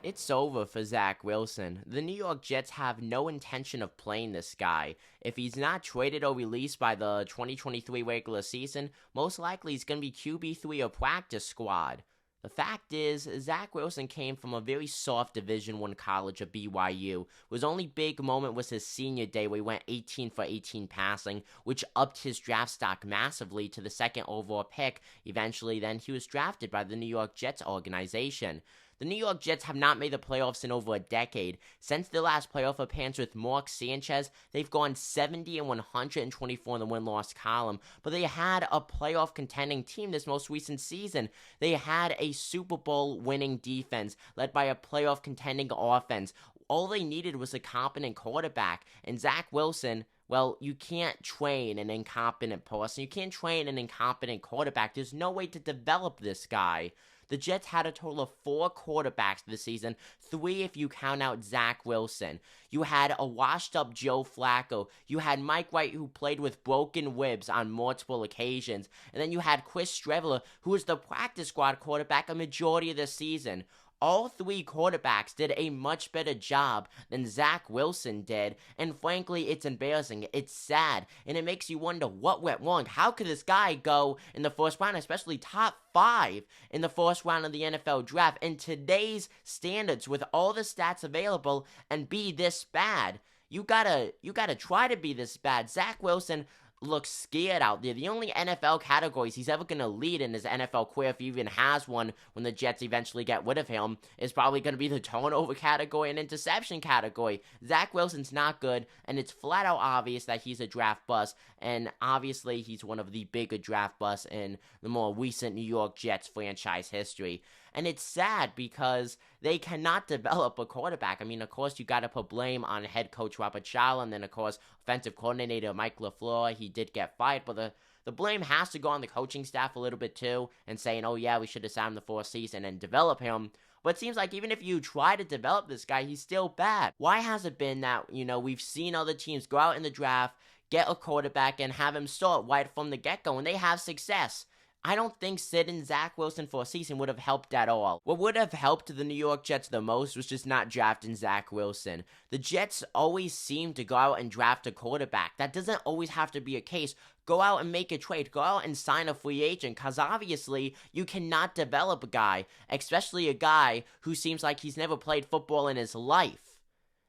It's over for Zach Wilson. The New York Jets have no intention of playing this guy. If he's not traded or released by the 2023 regular season, most likely he's going to be QB3 or practice squad. The fact is, Zach Wilson came from a very soft Division I college at BYU. His only big moment was his senior day where he went 18 for 18 passing, which upped his draft stock massively to the second overall pick. Eventually, then, he was drafted by the New York Jets organization. The New York Jets have not made the playoffs in over a decade. Since their last playoff appearance with Mark Sanchez, they've gone 70 and 124 in the win-loss column. But they had a playoff contending team this most recent season. They had a Super Bowl winning defense led by a playoff contending offense. All they needed was a competent quarterback. And Zach Wilson, well, you can't train an incompetent person. You can't train an incompetent quarterback. There's no way to develop this guy. The Jets had a total of 4 quarterbacks this season, 3 if you count out Zach Wilson. You had a washed-up Joe Flacco. You had Mike White, who played with broken ribs on multiple occasions. And then you had Chris Streveler, who was the practice squad quarterback a majority of the season. All 3 quarterbacks did a much better job than Zach Wilson did, and frankly, it's embarrassing, it's sad, and it makes you wonder what went wrong. How could this guy go in the first round, especially top 5 in the first round of the NFL draft, in today's standards with all the stats available, and be this bad? You gotta try to be this bad. Zach Wilson looks scared out there. The only NFL categories he's ever going to lead in his NFL career, if he even has one when the Jets eventually get rid of him, is probably going to be the turnover category and interception category. Zach Wilson's not good, and it's flat out obvious that he's a draft bust, and obviously he's one of the bigger draft busts in the more recent New York Jets franchise history. And it's sad because they cannot develop a quarterback. I mean, of course, you got to put blame on head coach Robert Saleh, and then, of course, offensive coordinator Mike LaFleur. He did get fired, but the blame has to go on the coaching staff a little bit too, and saying, oh yeah, we should have signed him the fourth season and develop him. But it seems like even if you try to develop this guy, he's still bad. Why has it been that, we've seen other teams go out in the draft, get a quarterback, and have him start right from the get-go, and they have success? I don't think sitting Zach Wilson for a season would have helped at all. What would have helped the New York Jets the most was just not drafting Zach Wilson. The Jets always seem to go out and draft a quarterback. That doesn't always have to be a case. Go out and make a trade. Go out and sign a free agent, because obviously you cannot develop a guy, especially a guy who seems like he's never played football in his life.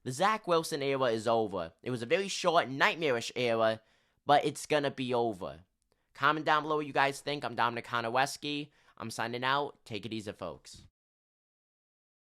The Zach Wilson era is over. It was a very short, nightmarish era, but it's gonna be over. Comment down below what you guys think. I'm Dominic Konowski. I'm signing out. Take it easy, folks.